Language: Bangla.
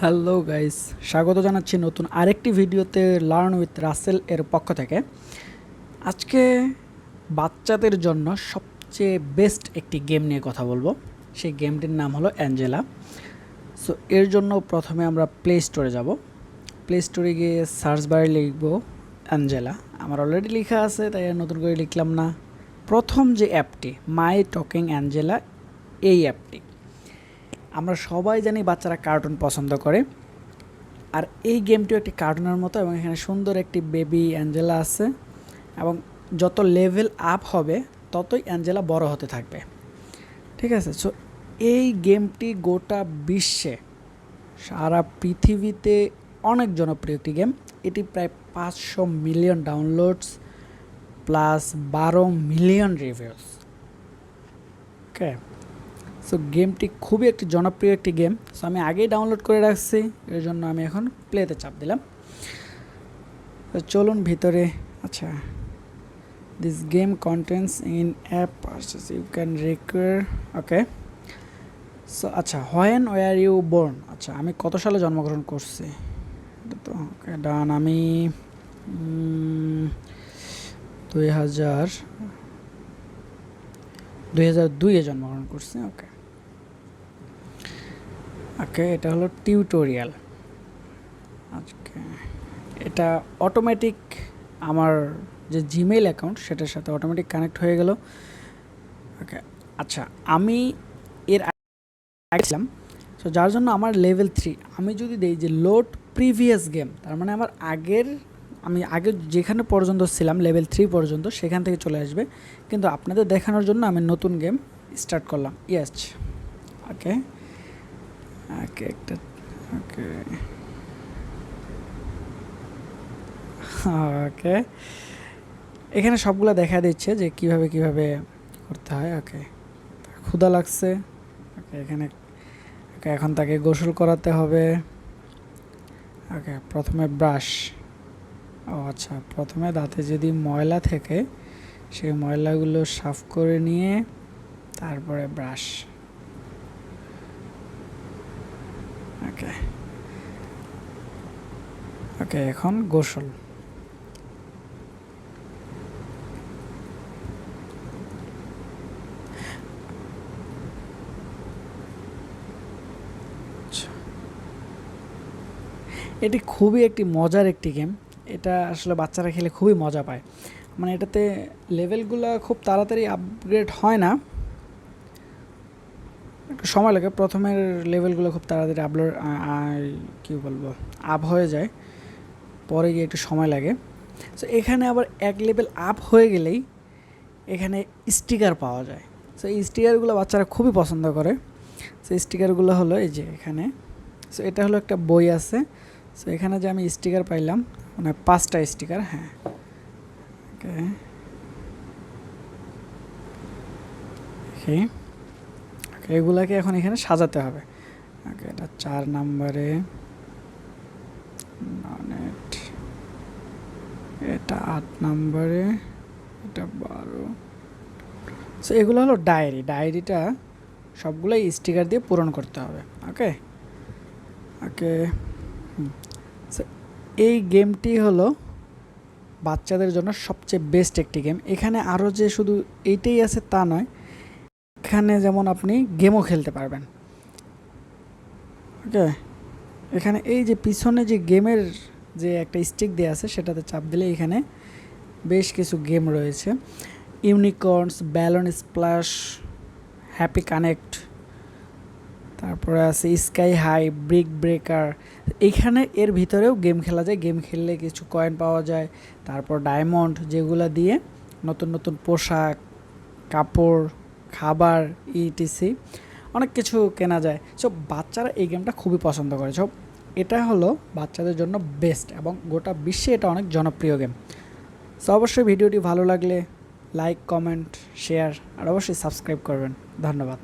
হ্যালো গাইস, স্বাগত জানাচ্ছি নতুন আরেকটি ভিডিওতে লার্ন উইথ রাসেল এর পক্ষ থেকে। আজকে বাচ্চাদের জন্য সবচেয়ে বেস্ট একটি গেম নিয়ে কথা বলবো। সেই গেমটির নাম হলো অ্যাঞ্জেলা। সো এর জন্য প্রথমে আমরা প্লে স্টোরে যাব। প্লে স্টোরে গিয়ে সার্চ বারে লিখব অ্যাঞ্জেলা। আমার অলরেডি লেখা আছে, তাই আর নতুন করে লিখলাম না। প্রথম যে অ্যাপটি মাই টকিং অ্যাঞ্জেলা, এই অ্যাপটি আমরা সবাই জানি বাচ্চারা কার্টুন পছন্দ করে, আর এই গেমটিও একটি কার্টুনের মতো এবং এখানে সুন্দর একটি বেবি অ্যাঞ্জেলা আছে এবং যত লেভেল আপ হবে ততই অ্যাঞ্জেলা বড় হতে থাকবে। ঠিক আছে, সো এই গেমটি গোটা বিশ্বে, সারা পৃথিবীতে অনেক জনপ্রিয় একটি গেম। এটি প্রায় 500 million downloads plus 12 million reviews. Okay, so গেমটি খুবই একটি জনপ্রিয় একটি গেম। সো আমি আগেই ডাউনলোড করে রাখছি, এর জন্য আমি এখন প্লেতে চাপ দিলাম। তো চলুন ভিতরে। আচ্ছা, this game contents in app purchase you can require. Okay, so আচ্ছা, হোয়েন ওয়ার ইউ বোর্ন। আচ্ছা, আমি কত সালে জন্মগ্রহণ করছি এটা তো ওকে ডান। আমি 2002-এ জন্মগ্রহণ করছি। ওকে ওকে, এটা হলো টিউটোরিয়াল। আজকে এটা অটোমেটিক আমার যে জিমেইল অ্যাকাউন্ট সেটার সাথে অটোমেটিক কানেক্ট হয়ে গেল। ওকে আচ্ছা, আমি এর আগে ছিলাম, সো যার জন্য আমার লেভেল 3। আমি যদি দেই যে লোড প্রিভিয়াস গেম, তার মানে আমার আমি আগে যেখানে পর্যন্ত ছিলাম লেভেল 3 পর্যন্ত সেখান থেকে চলে আসবে, কিন্তু আপনাদের দেখানোর জন্য আমি নতুন গেম স্টার্ট করলাম। ইয়েস, ওকে ওকে একটা ওকে ওকে, এখানে সবগুলো দেখা দিচ্ছে যে কিভাবে করতে হয়। ওকে, ক্ষুধা লাগছে। ওকে, এখানে ওকে, এখন তাকে গোসল করাতে হবে। ওকে, প্রথমে ব্রাশ। ও আচ্ছা, প্রথমে দাঁতে যদি ময়লা থেকে সেই ময়লাগুলো সাফ করে নিয়ে তারপরে ব্রাশ। ওকে ওকে, এখন গোসল। এটি খুবই একটি মজার একটি গেম। এটা আসলে বাচ্চারা খেলে খুবই মজা পায়। মানে এটাতে লেভেলগুলো খুব তাড়াতাড়ি আপগ্রেড হয় না, একটু সময় লাগে। প্রথমের লেভেলগুলো খুব তাড়াতাড়ি কী বলবো আপ হয়ে যায়, পরে গিয়ে একটু সময় লাগে। সো এখানে আবার এক লেভেল আপ হয়ে গেলেই এখানে স্টিকার পাওয়া যায়। সো এই স্টিকারগুলো বাচ্চারা খুবই পছন্দ করে। সো স্টিকারগুলো হলো এই যে এখানে। সো এটা হলো একটা বই আছে। সো এখানে যে আমি স্টিকার পাইলাম, মানে 5টা স্টিকার। হ্যাঁ, ওকে ওকে, এগুলাকে এখন এখানে সাজাতে হবে। ওকে, এটা 4 নম্বরে, এটা 8 নম্বরে, এটা 12। সো এগুলো হলো ডায়েরিটা সবগুলোই স্টিকার দিয়ে পূরণ করতে হবে। ওকে ওকে, সো এই গেমটি হলো বাচ্চাদের জন্য সবচেয়ে বেস্ট একটি গেম। এখানে আরও যে শুধু এইটাই আছে তা নয়, এখানে যেমন আপনি গেমও খেলতে পারবেন। ওকে, এখানে এই যে পিছনে যে গেমের যে একটা স্টিক দেওয়া আছে সেটাতে চাপ দিলে এখানে বেশ কিছু গেম রয়েছে। ইউনিকর্নস, ব্যালন স্প্ল্যাশ, হ্যাপি কানেক্ট, তারপরে আছে স্কাই হাই, ব্রিক ব্রেকার। এইখানে এর ভিতরেও গেম খেলা যায়। গেম খেললে কিছু কয়েন পাওয়া যায়, তারপর ডায়মন্ড, যেগুলো দিয়ে নতুন নতুন পোশাক, কাপড়, খাবার, ইটিসি অনেক কিছু কেনা যায়। সো বাচ্চারা এই গেমটা খুবই পছন্দ করে। সব এটা হলো বাচ্চাদের জন্য বেস্ট এবং গোটা বিশ্বে এটা অনেক জনপ্রিয় গেম। সো অবশ্যই ভিডিওটি ভালো লাগলে লাইক, কমেন্ট, শেয়ার আর অবশ্যই সাবস্ক্রাইব করবেন। ধন্যবাদ।